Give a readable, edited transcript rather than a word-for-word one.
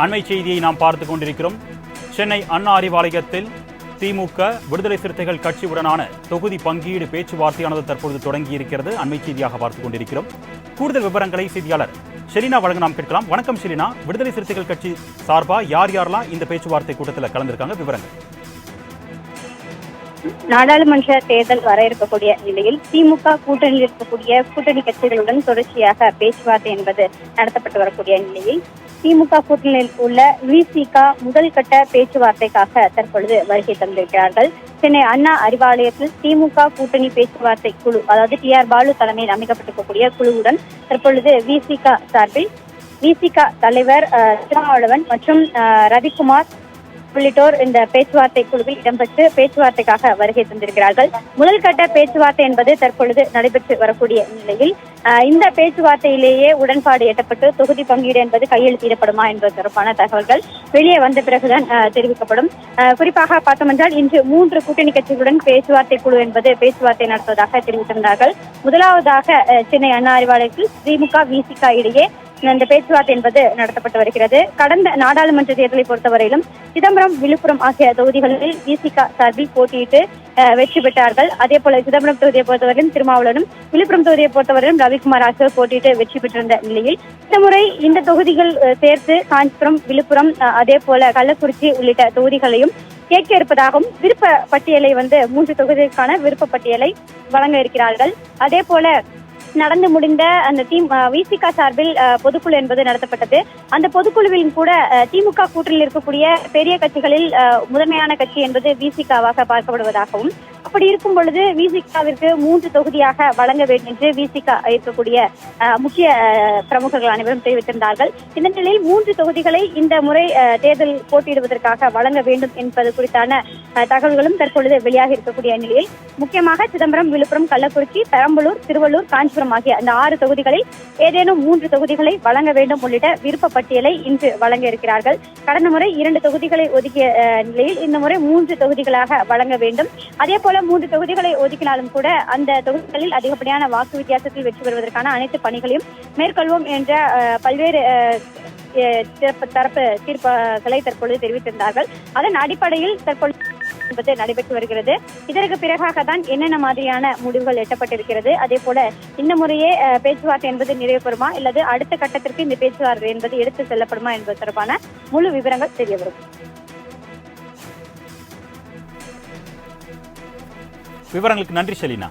அண்மை செய்தியை நாம் பார்த்துக் கொண்டிருக்கிறோம். சென்னை அண்ணா அறிவாலயத்தில் திமுக விடுதலை சிறுத்தைகள் கட்சியுடனான தொகுதி பங்கீடு பேச்சுவார்த்தையானது தற்பொழுது தொடங்கியிருக்கிறது. அண்மை செய்தியாக பார்த்துக் கொண்டிருக்கிறோம். கூடுதல் விவரங்களை செய்தியாளர் ஷெலினா வழங்க நாம் கேட்கலாம். வணக்கம் ஷெலினா, விடுதலை சிறுத்தைகள் கட்சி சார்பா யாரெல்லாம் இந்த பேச்சுவார்த்தை கூட்டத்தில் கலந்திருக்காங்க, விவரங்கள்? நாடாளுமன்ற தேர்தல் வர இருக்கக்கூடிய நிலையில் திமுக கூட்டணியில் இருக்கக்கூடிய கூட்டணி கட்சிகளுடன் தொடர்ச்சியாக பேச்சுவார்த்தை என்பது நடத்தப்பட்டு வரக்கூடிய நிலையில் திமுக கூட்டணியில் உள்ள விசிக முதல் கட்ட பேச்சுவார்த்தைக்காக தற்பொழுது வருகை தந்திருக்கிறார்கள். சென்னை அண்ணா அறிவாலயத்தில் திமுக கூட்டணி பேச்சுவார்த்தை குழு, அதாவது டி.ஆர். பாலு தலைமையில் அமைக்கப்பட்டிருக்கக்கூடிய குழுவுடன் தற்பொழுது விசிக சார்பில் விசிக தலைவர் திருமாவளவன் மற்றும் ரவிக்குமார் உள்ளிட்டோர் இந்த பேச்சுவார்த்தை குழுவில் இடம்பெற்று பேச்சுவார்த்தைக்காக வருகை தந்திருக்கிறார்கள். முதல் கட்ட பேச்சுவார்த்தை என்பது தற்பொழுது நடைபெற்று வரக்கூடிய நிலையில் இந்த பேச்சுவார்த்தையிலேயே உடன்பாடு எட்டப்பட்டு தொகுதி பங்கீடு என்பது கையெழுத்திடப்படுமா என்பது தொடர்பான தகவல்கள் வெளியே வந்த பிறகுதான் தெரிவிக்கப்படும். குறிப்பாக பார்த்தோம் என்றால் இன்று 3 கூட்டணி கட்சிகளுடன் பேச்சுவார்த்தை குழு என்பது பேச்சுவார்த்தை நடத்துவதாக தெரிவித்திருந்தார்கள். முதலாவதாக சென்னை அண்ணா அறிவாலயத்தில் திமுக விசிக இடையே இந்த பேச்சுவார்த்தை என்பது நடத்தப்பட்டு வருகிறது. கடந்த நாடாளுமன்ற தேர்தலை பொறுத்தவரையிலும் சிதம்பரம், விழுப்புரம் ஆகிய தொகுதிகளில் விசிக சார்பில் போட்டியிட்டு வெற்றி பெற்றார்கள். அதே போல சிதம்பரம் தொகுதியை பொறுத்தவரையிலும் திருமாவளவனும், விழுப்புரம் தொகுதியை பொறுத்தவரையிலும் ரவிக்குமார் ஆகியோர் போட்டியிட்டு வெற்றி பெற்றிருந்த நிலையில் இந்த முறை இந்த தொகுதிகள் சேர்த்து காஞ்சிபுரம், விழுப்புரம், அதே போல கள்ளக்குறிச்சி உள்ளிட்ட தொகுதிகளையும் கேட்க இருப்பதாகவும் விருப்ப பட்டியலை 3 தொகுதிகளுக்கான விருப்ப பட்டியலை வழங்க இருக்கிறார்கள். அதே போல நடந்து முடிந்த அந்த விசிக சார்பில் பொதுக்குழு என்பது நடத்தப்பட்டது. அந்த பொதுக்குழுவில் கூட திமுக கூட்டணியில் இருக்கக்கூடிய பெரிய கட்சிகளில் முதன்மையான கட்சி என்பது விசிகவாக பார்க்கப்படுவதாகவும், அப்படி இருக்கும் பொழுது விசிகவிற்கு 3 தொகுதியாக வழங்க வேண்டும் என்று விசிக இருக்கக்கூடிய முக்கிய பிரமுகர்கள் அனைவரும் தெரிவித்திருந்தார்கள். இந்த நிலையில் 3 தொகுதிகளை இந்த முறை தேர்தல் போட்டியிடுவதற்காக வழங்க வேண்டும் என்பது குறித்தான தகவல்களும் தற்பொழுது வெளியாக இருக்கக்கூடிய நிலையில் முக்கியமாக சிதம்பரம், விழுப்புரம், கள்ளக்குறிச்சி, பெரம்பலூர், திருவள்ளூர், காஞ்சிபுரம் ஆகிய அந்த 6 தொகுதிகளில் ஏதேனும் 3 தொகுதிகளை வழங்க வேண்டும் உள்ளிட்ட விருப்ப பட்டியலை இன்று வழங்க இருக்கிறார்கள். கடந்த முறை 2 தொகுதிகளை ஒதுக்கிய நிலையில் இந்த முறை 3 தொகுதிகளாக வழங்க வேண்டும். அதே போல 3 தொகுதிகளை ஒதுக்கினாலும் கூட அந்த தொகுதிகளில் அதிகப்படியான வாக்கு வித்தியாசத்தில் வெற்றி பெறுவதற்கான அனைத்து பணிகளையும் மேற்கொள்வோம் என்ற பல்வேறு தரப்பு தீர்ப்புகளை தற்பொழுது தெரிவித்திருந்தார்கள். அதன் அடிப்படையில் தற்பொழுது என்பது நடைபெற்று வருகிறது. இதற்கு பிறகாக தான் என்னென்ன மாதிரியான முடிவுகள் எட்டப்பட்டிருக்கிறது, அதே போல இந்த முறையே பேச்சுவார்த்தை என்பது நிறைவு பெறுமா அல்லது அடுத்த கட்டத்திற்கு இந்த பேச்சுவார்த்தை என்பது எடுத்து செல்லப்படுமா என்பது தொடர்பான முழு விவரங்கள் தெரிய வரும். விவரங்களுக்கு நன்றி ஷெலினா.